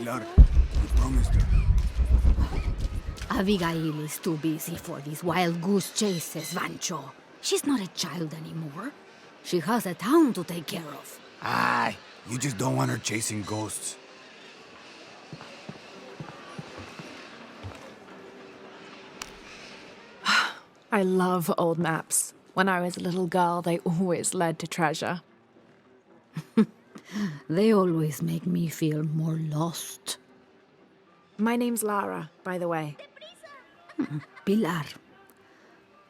Pilar, you promised her. Abigail is too busy for these wild goose chases, Vancho. She's not a child anymore. She has a town to take care of. Aye, you just don't want her chasing ghosts. I love old maps. When I was a little girl, they always led to treasure. They always make me feel more lost. My name's Lara, by the way. Pilar,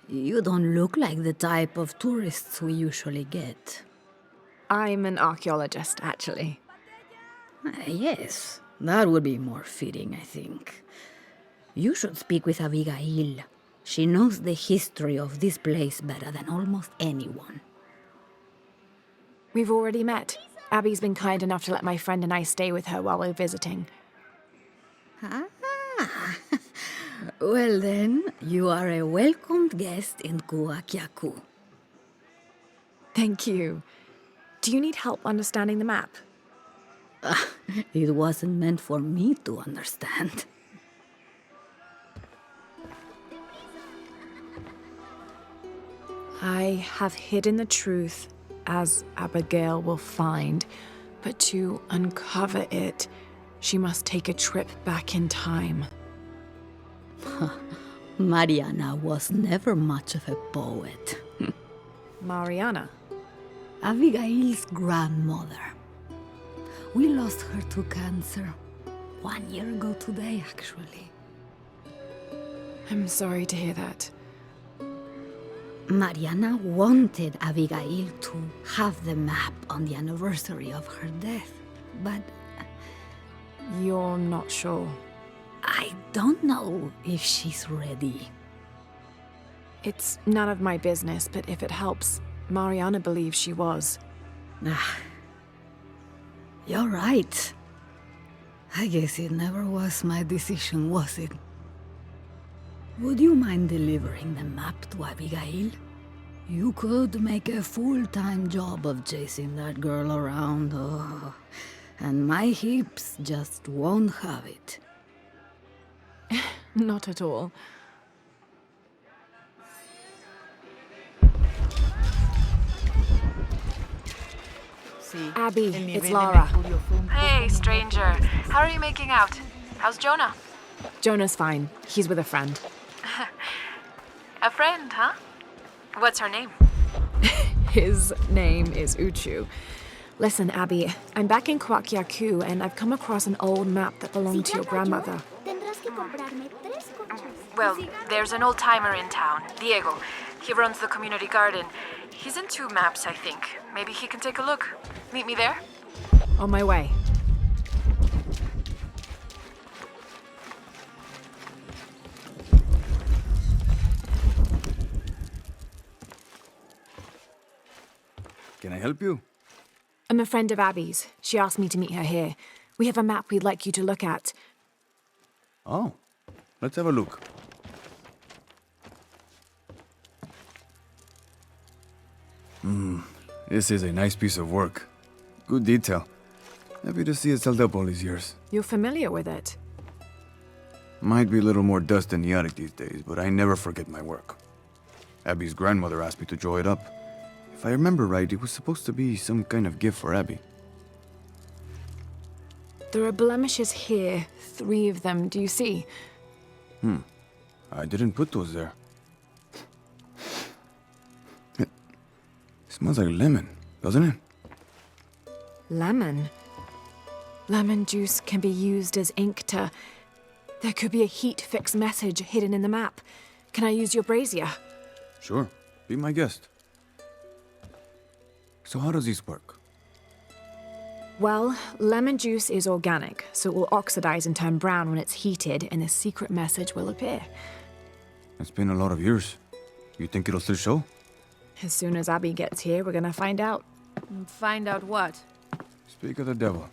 you don't look like the type of tourists we usually get. I'm an archaeologist, actually. Yes, that would be more fitting, I think. You should speak with Abigail. She knows the history of this place better than almost anyone. We've already met. Abby's been kind enough to let my friend and I stay with her while we're visiting. Ah. Well then, you are a welcomed guest in Kuakyaku. Thank you. Do you need help understanding the map? It wasn't meant for me to understand. I have hidden the truth, as Abigail will find. But to uncover it, she must take a trip back in time. Mariana was never much of a poet. Mariana? Abigail's grandmother. We lost her to cancer 1 year ago today, actually. I'm sorry to hear that. Mariana wanted Abigail to have the map on the anniversary of her death, but You're not sure. I don't know if she's ready. It's none of my business, but if it helps, Mariana believes she was. You're right. I guess it never was my decision, was it? Would you mind delivering the map to Abigail? You could make a full-time job of chasing that girl around, and my hips just won't have it. Not at all. Abby, it's Lara. Hey, stranger. How are you making out? How's Jonah? Jonah's fine. He's with a friend. A friend, huh? What's her name? His name is Uchu. Listen, Abby, I'm back in Kwakyaku and I've come across an old map that belonged to your grandmother. Well, there's an old-timer in town, Diego. He runs the community garden. He's into maps, I think. Maybe he can take a look. Meet me there? On my way. Can I help you? I'm a friend of Abby's. She asked me to meet her here. We have a map we'd like you to look at. Oh, let's have a look. This is a nice piece of work. Good detail. Happy to see it's held up all these years. You're familiar with it? Might be a little more dust than the attic these days, but I never forget my work. Abby's grandmother asked me to draw it up. If I remember right, it was supposed to be some kind of gift for Abby. There are blemishes here. 3 of them, do you see? I didn't put those there. It smells like lemon, doesn't it? Lemon? Lemon juice can be used as ink to... There could be a heat-fix message hidden in the map. Can I use your brazier? Sure, be my guest. So how does this work? Well, lemon juice is organic, so it will oxidize and turn brown when it's heated, and a secret message will appear. It's been a lot of years. You think it'll still show? As soon as Abby gets here, we're gonna find out. Find out what? Speak of the devil.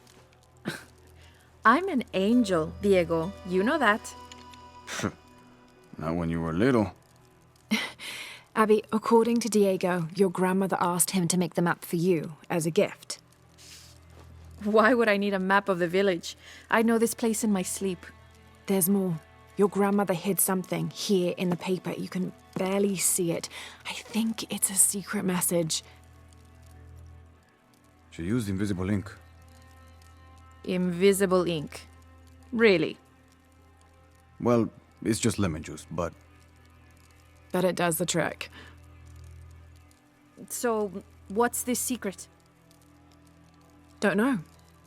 I'm an angel, Diego. You know that. Not when you were little. Abby, according to Diego, your grandmother asked him to make the map for you, as a gift. Why would I need a map of the village? I know this place in my sleep. There's more. Your grandmother hid something here in the paper. You can barely see it. I think it's a secret message. She used invisible ink. Invisible ink. Really? Well, it's just lemon juice, but But it does the trick. So, what's this secret? Don't know.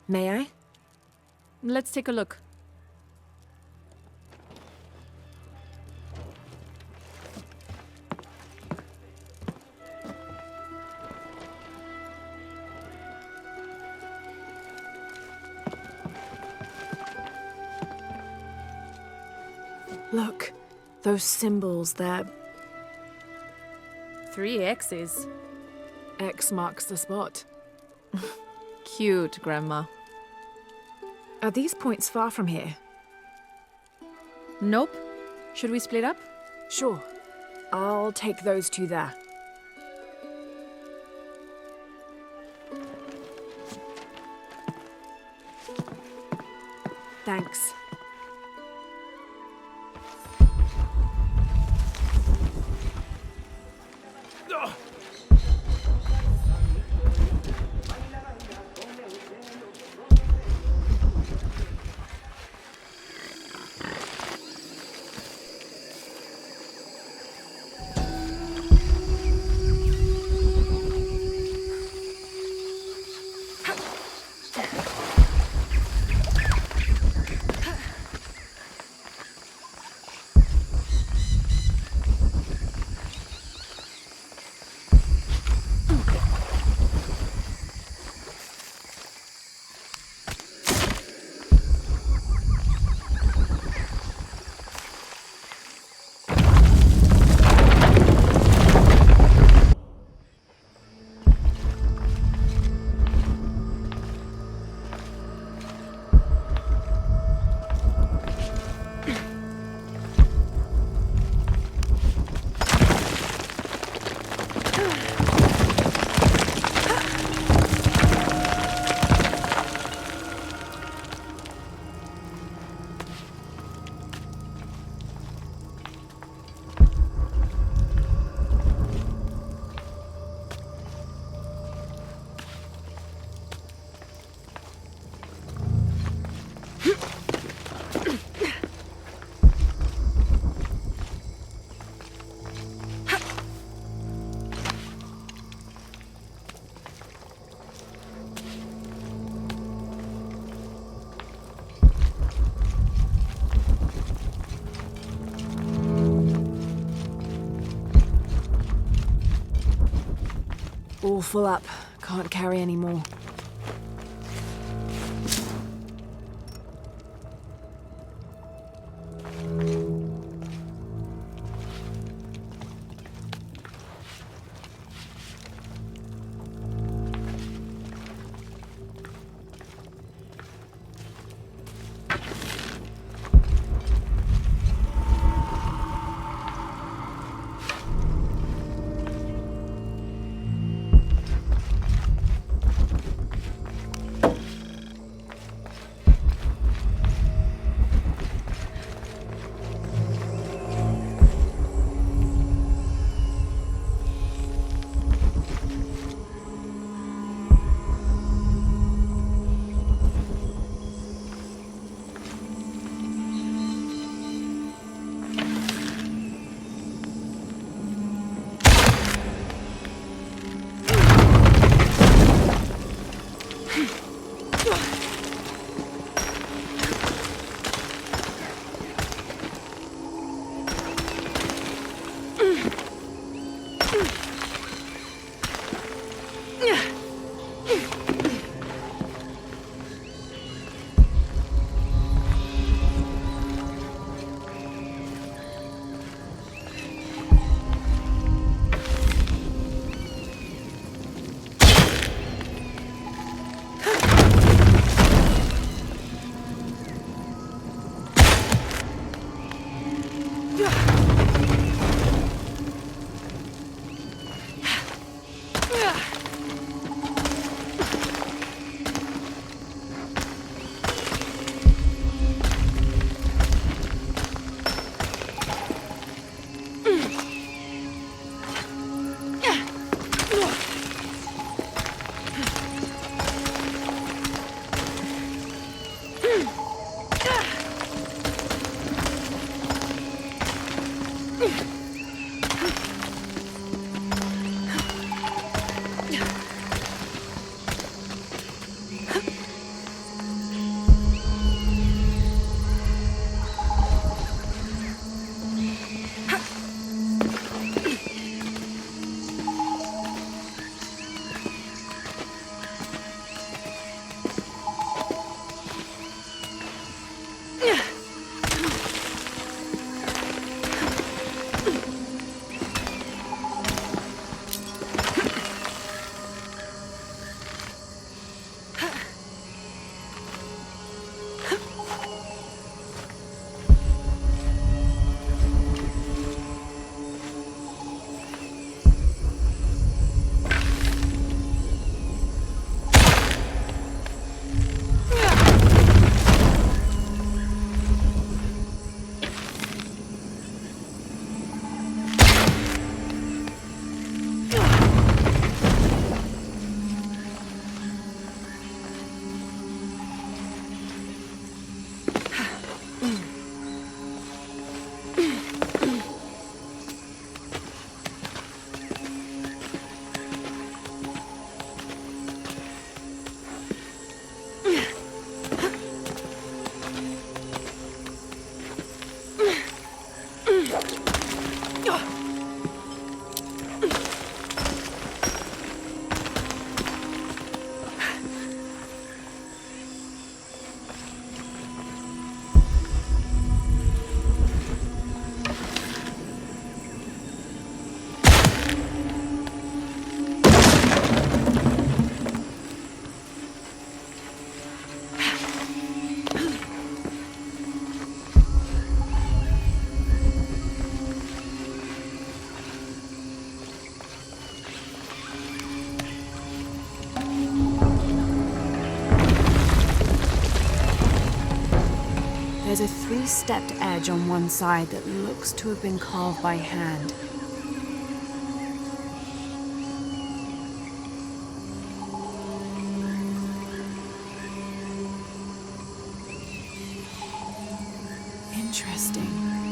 May I? Let's take a look. Look, those symbols there. 3 X's. X marks the spot. Cute, Grandma. Are these points far from here? Nope. Should we split up? Sure. I'll take those two there. Thanks. All full up. Can't carry any more. There's a three-stepped edge on one side that looks to have been carved by hand. Interesting.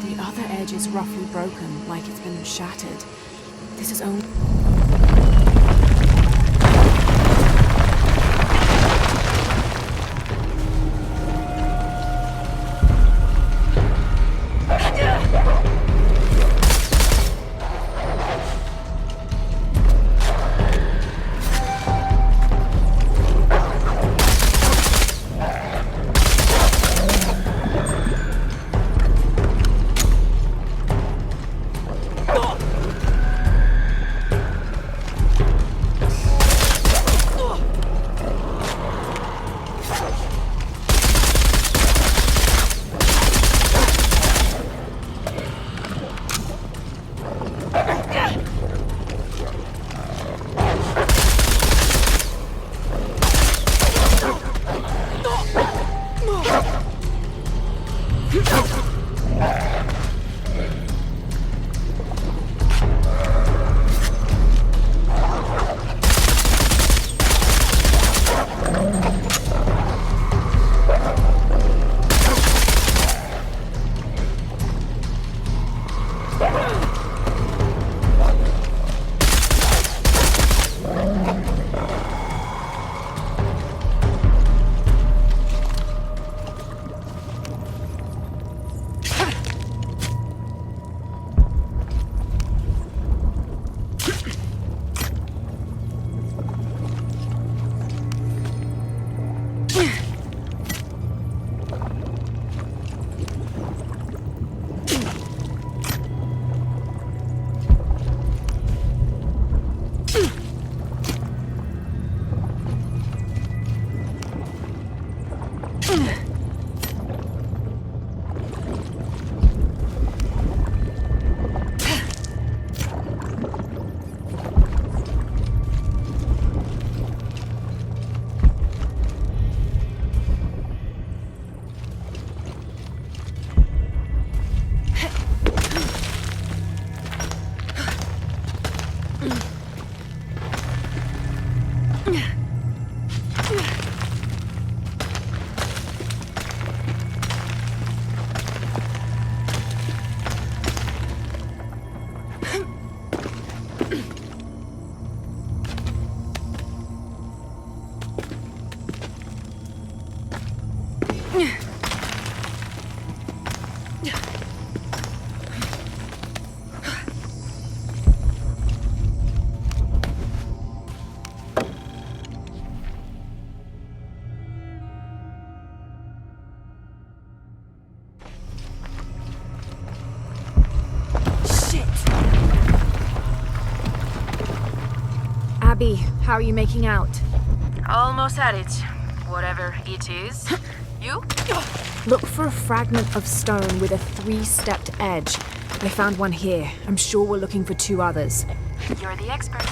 The other edge is roughly broken, like it's been shattered. This is only... Abby, how are you making out? Almost at it. Whatever it is. You? Look for a fragment of stone with a three-stepped edge. I found one here. I'm sure we're looking for two others. You're the expert.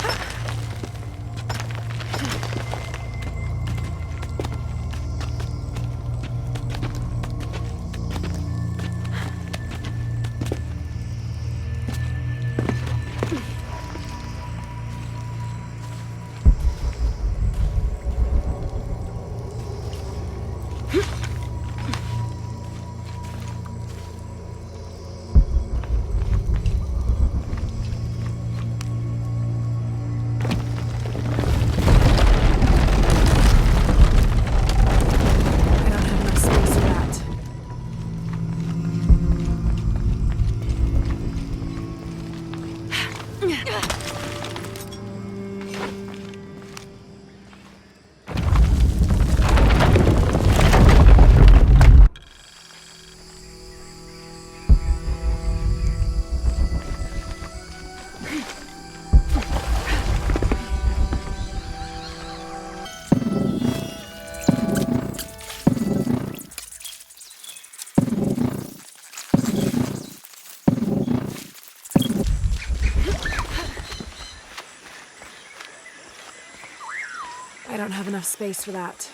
I don't have enough space for that.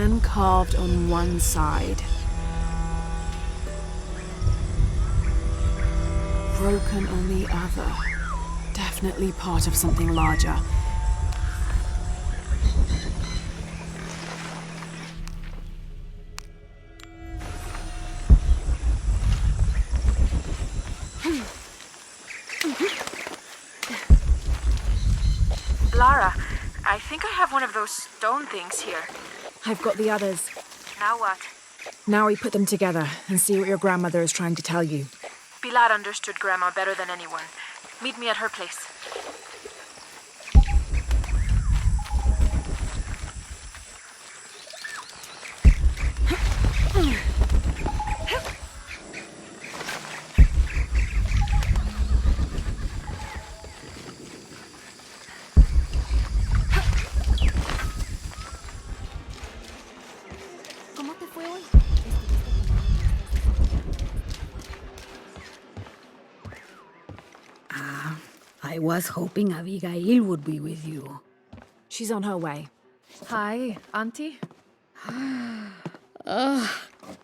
hand carved on one side. Broken on the other. Definitely part of something larger. Lara, I think I have one of those stone things here. I've got the others. Now what? Now we put them together and see what your grandmother is trying to tell you. Pilar understood Grandma better than anyone. Meet me at her place. I was hoping Abigail would be with you. She's on her way. Hi, Auntie.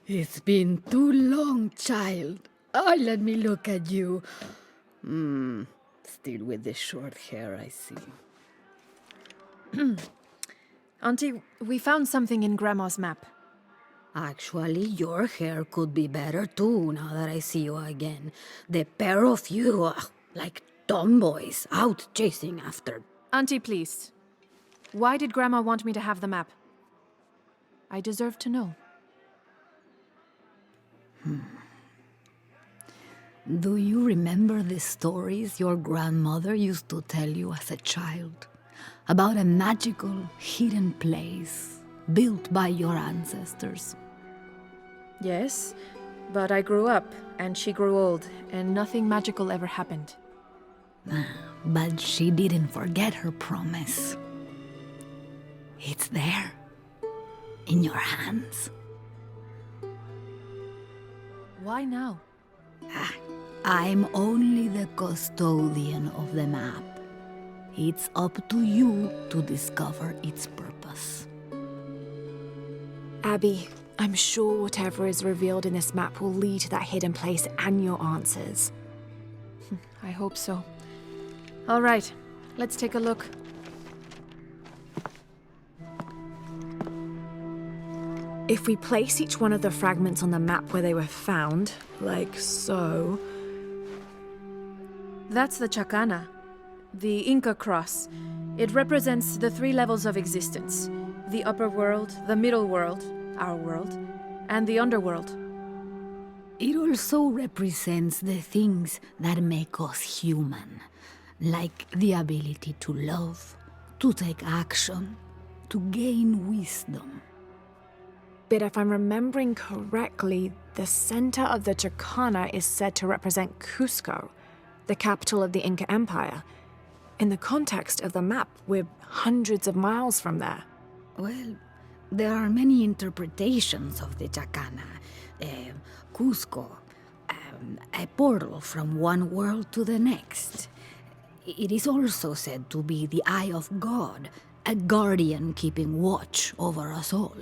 It's been too long, child. Oh, let me look at you. Still with the short hair, I see. Auntie, we found something in Grandma's map. Actually, your hair could be better too, now that I see you again. The pair of you are like tomboys out chasing after. Auntie, please. Why did Grandma want me to have the map? I deserve to know. Do you remember the stories your grandmother used to tell you as a child? About a magical, hidden place built by your ancestors? Yes, but I grew up, and she grew old, and nothing magical ever happened. But she didn't forget her promise. It's there, in your hands. Why now? I'm only the custodian of the map. It's up to you to discover its purpose. Abby, I'm sure whatever is revealed in this map will lead to that hidden place and your answers. I hope so. All right, let's take a look. If we place each one of the fragments on the map where they were found, like so... That's the Chacana, the Inca cross. It represents the 3 levels of existence. The upper world, the middle world, our world, and the underworld. It also represents the things that make us human, like the ability to love, to take action, to gain wisdom. But if I'm remembering correctly, the center of the Chacana is said to represent Cusco, the capital of the Inca Empire. In the context of the map, we're hundreds of miles from there. Well, there are many interpretations of the Chacana. Cusco, a portal from one world to the next. It is also said to be the eye of God, a guardian keeping watch over us all.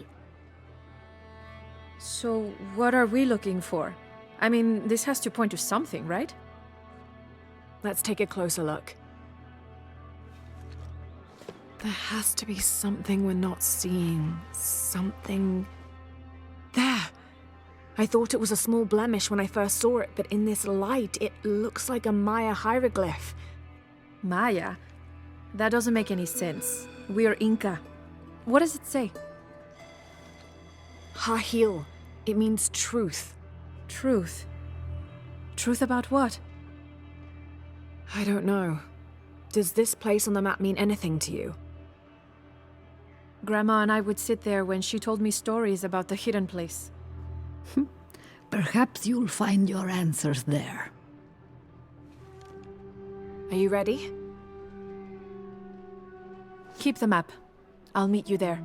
So, what are we looking for? I mean, this has to point to something, right? Let's take a closer look. There has to be something we're not seeing. Something... There! I thought it was a small blemish when I first saw it, but in this light, it looks like a Maya hieroglyph. Maya? That doesn't make any sense. We're Inca. What does it say? Hahil. It means truth. Truth. Truth about what? I don't know. Does this place on the map mean anything to you? Grandma and I would sit there when she told me stories about the hidden place. Perhaps you'll find your answers there. Are you ready? Keep the map. I'll meet you there.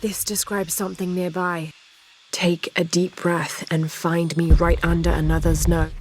This describes something nearby. Take a deep breath and find me right under another's nose.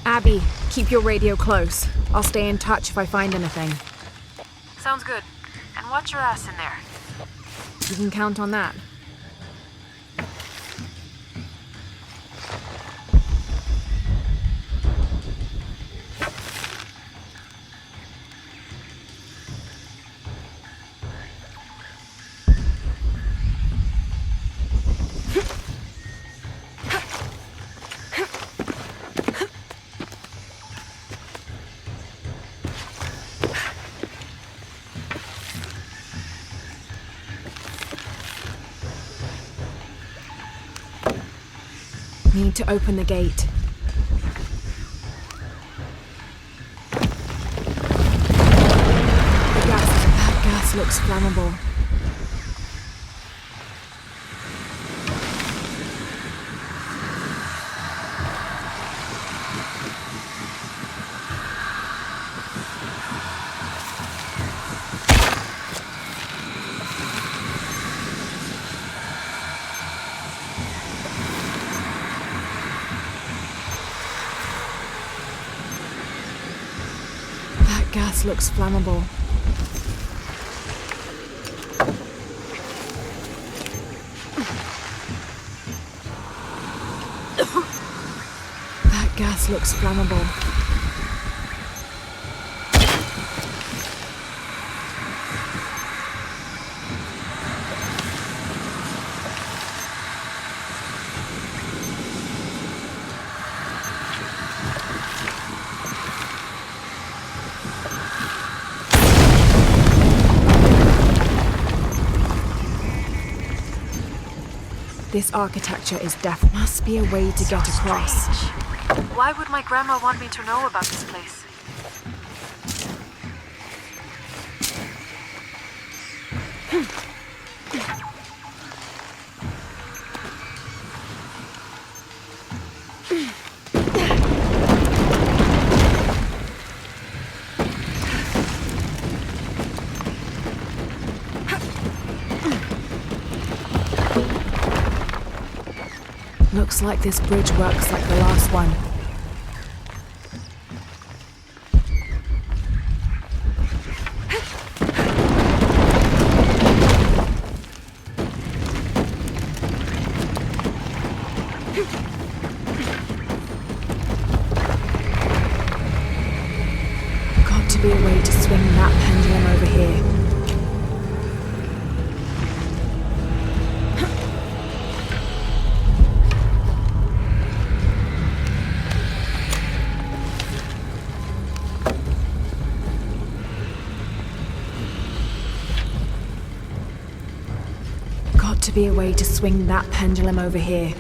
Abby, keep your radio close. I'll stay in touch if I find anything. Sounds good. And watch your ass in there. You can count on that. Need to open the gate. That gas looks flammable. Gas looks flammable. That gas looks flammable. This architecture is deaf. Must be a way to get across. Why would my grandma want me to know about this place? Looks like this bridge works like the last one. Got to be a way to swing that pendulum over here. to be a way to swing that pendulum over here.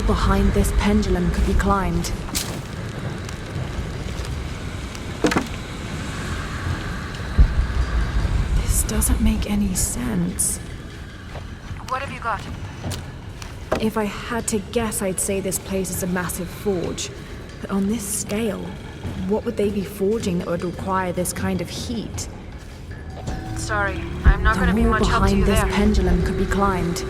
Behind this pendulum could be climbed. This doesn't make any sense. What have you got? If I had to guess, I'd say this place is a massive forge. But on this scale, what would they be forging that would require this kind of heat? Sorry, I'm not going to be much help to you behind there. this pendulum could be climbed.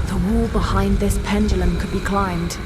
The wall behind this pendulum could be climbed.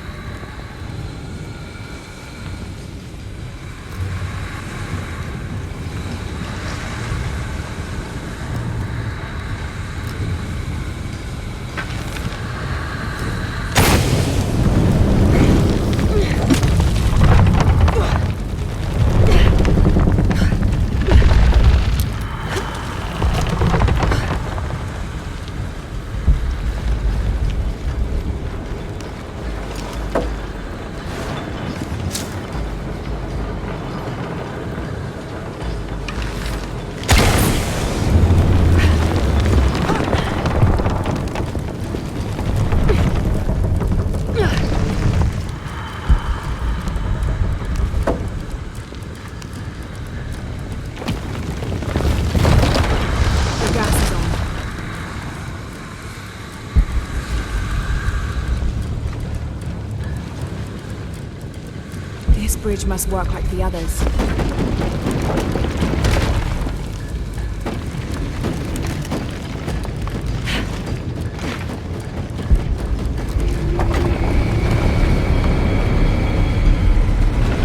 This bridge must work like the others.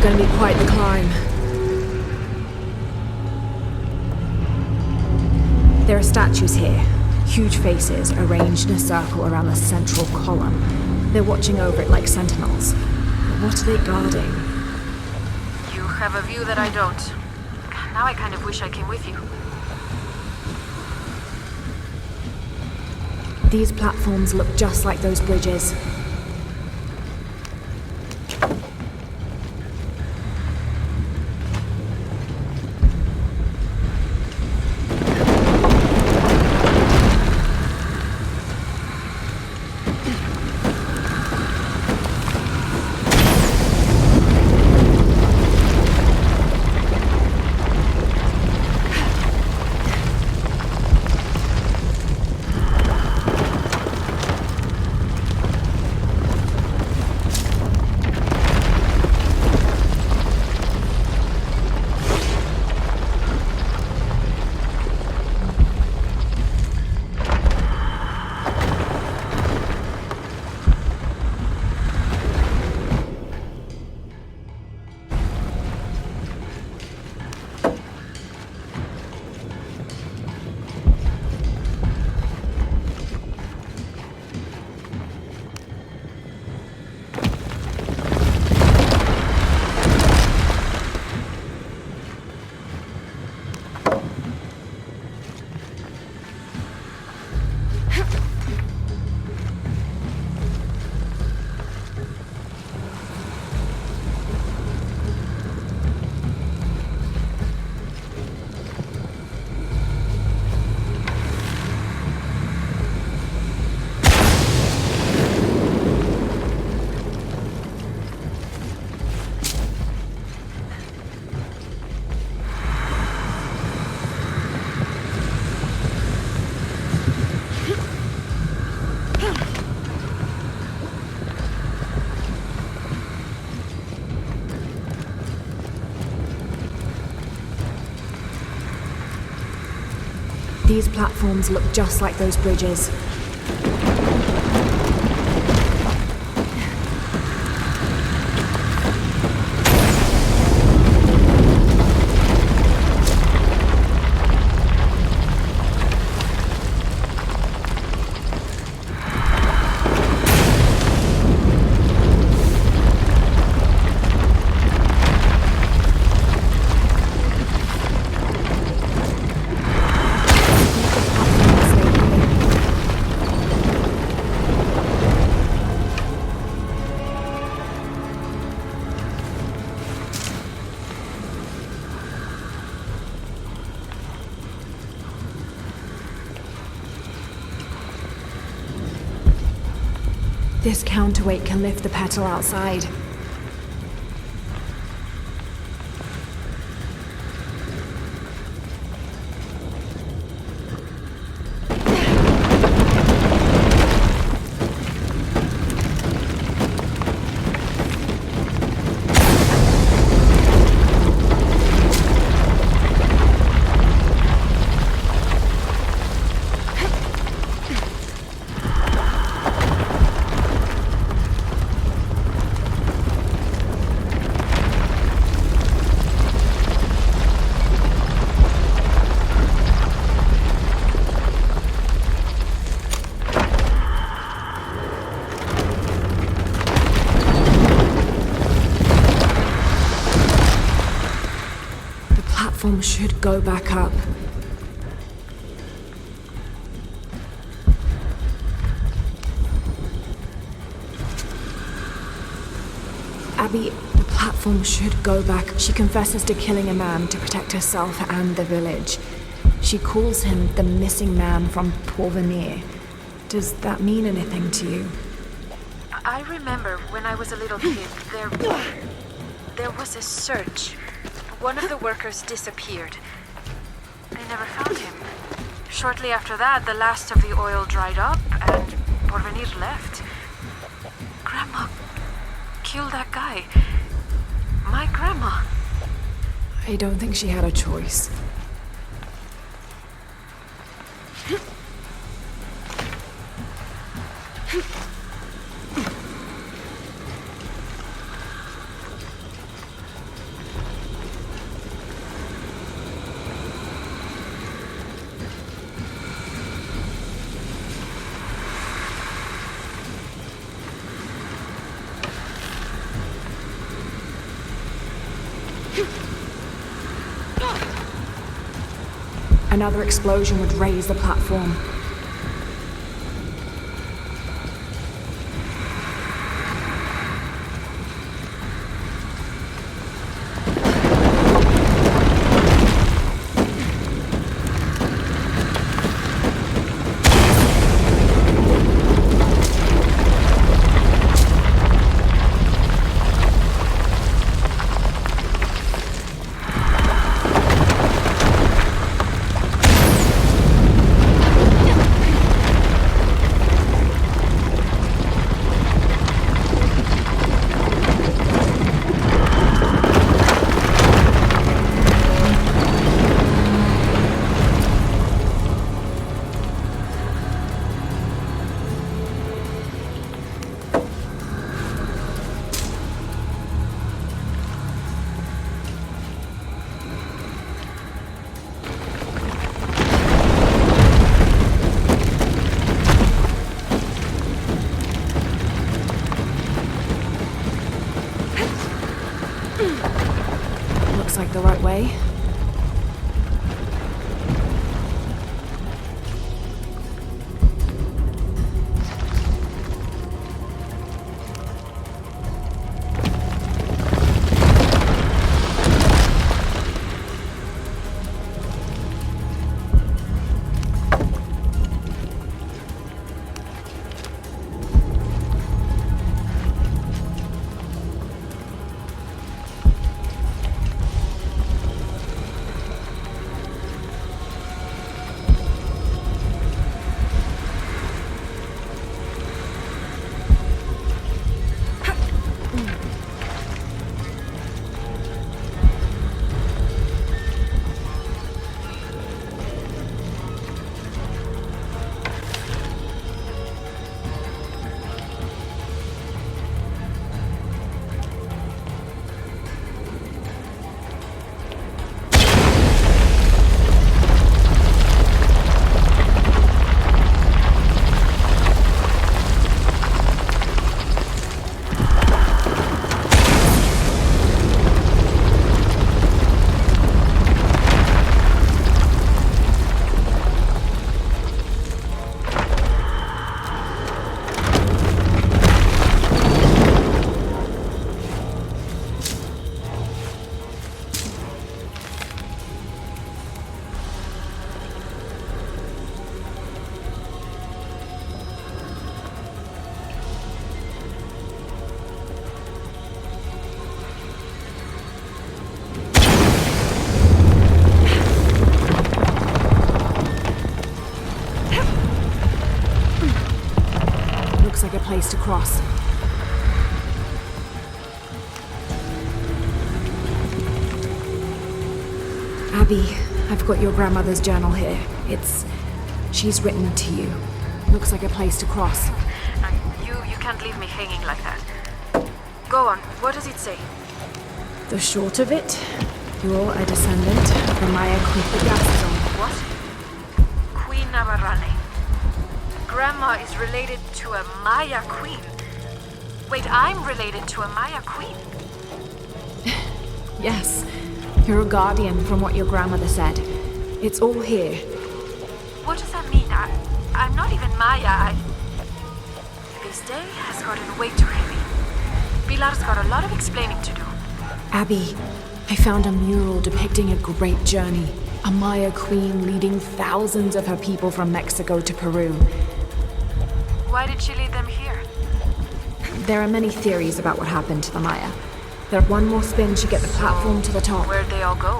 Gonna be quite the climb. There are statues here. Huge faces arranged in a circle around the central column. They're watching over it like sentinels. But what are they guarding? You have a view that I don't. Now I kind of wish I came with you. These platforms look just like those bridges. These platforms look just like those bridges. This counterweight can lift the petal outside. Should go back up. Abby, the platform should go back. She confesses to killing a man to protect herself and the village. She calls him the missing man from Porvenir. Does that mean anything to you? I remember when I was a little kid, there was a search. One of the workers disappeared. They never found him. Shortly after that, the last of the oil dried up and Porvenir left. Grandma killed that guy. My grandma. I don't think she had a choice. Another explosion would raise the platform. Looks like the right way. place to cross. Abby, I've got your grandmother's journal here. She's written to you. Looks like a place to cross. You can't leave me hanging like that. Go on, what does it say? The short of it, you're a descendant of the Maya Queen. What? Queen Navarrane. Grandma is related to a Maya queen. Wait, I'm related to a Maya queen. Yes, you're a guardian from what your grandmother said. It's all here. What does that mean? I'm not even Maya. This day has gotten way too heavy. Pilar's got a lot of explaining to do. Abby, I found a mural depicting a great journey. A Maya queen leading thousands of her people from Mexico to Peru. Why did she lead them here? There are many theories about what happened to the Maya. That one more spin should get the platform to the top. Where'd they all go?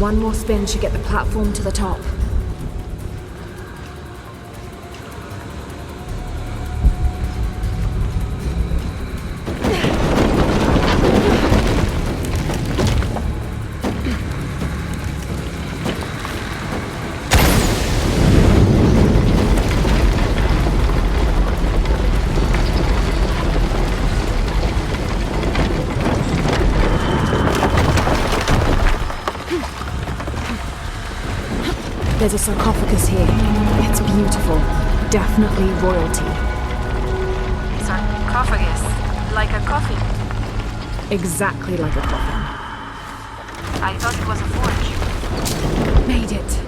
One more spin should get the platform to the top. There's a sarcophagus here. It's beautiful. Definitely royalty. Sarcophagus? Like a coffin? Exactly like a coffin. I thought it was a forge. Made it.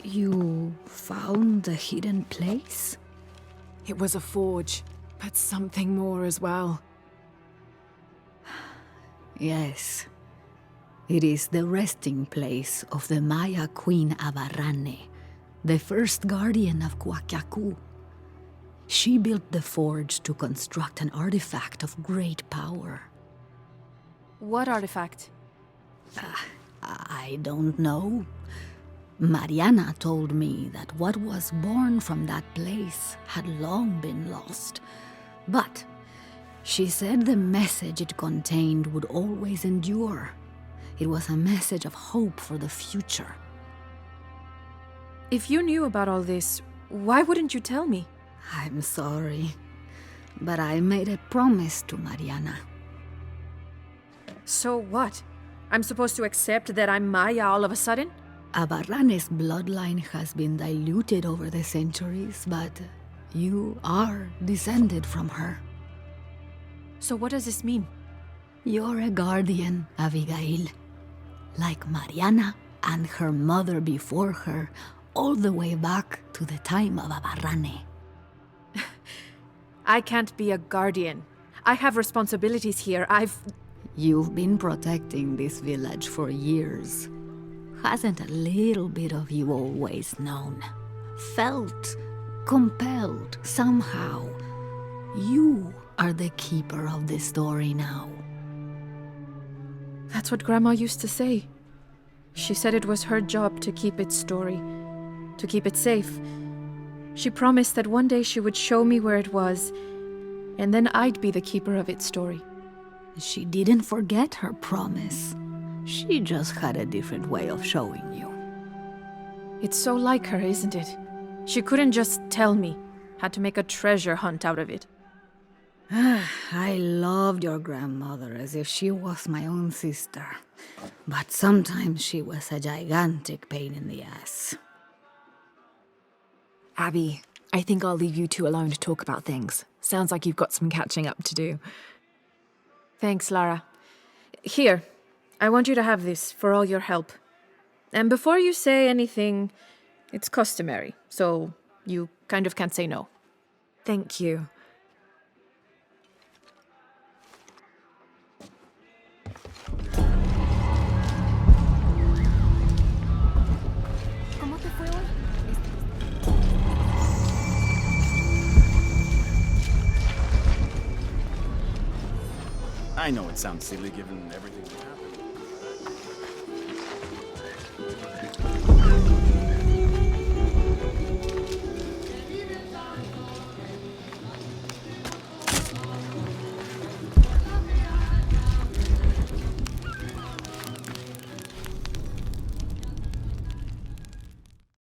You found the hidden place? It was a forge, but something more as well. Yes. It is the resting place of the Maya Queen Avarrane, the first guardian of Coacyacu. She built the forge to construct an artifact of great power. What artifact? I don't know. Mariana told me that what was born from that place had long been lost. But she said the message it contained would always endure. It was a message of hope for the future. If you knew about all this, why wouldn't you tell me? I'm sorry, but I made a promise to Mariana. So what? I'm supposed to accept that I'm Maya all of a sudden? Abarrane's bloodline has been diluted over the centuries, but you are descended from her. So what does this mean? You're a guardian, Abigail. Like Mariana and her mother before her, all the way back to the time of Abarrane. I can't be a guardian. I have responsibilities here. You've been protecting this village for years. Hasn't a little bit of you always known? Felt compelled somehow. You are the keeper of the story now. That's what Grandma used to say. She said it was her job to keep its story, to keep it safe. She promised that one day she would show me where it was, and then I'd be the keeper of its story. She didn't forget her promise. She just had a different way of showing you. It's so like her, isn't it? She couldn't just tell me. Had to make a treasure hunt out of it. I loved your grandmother as if she was my own sister. But sometimes she was a gigantic pain in the ass. Abby, I think I'll leave you two alone to talk about things. Sounds like you've got some catching up to do. Thanks, Lara. Here, I want you to have this for all your help. And before you say anything, it's customary, so you kind of can't say no. Thank you. I know it sounds silly given everything that happened.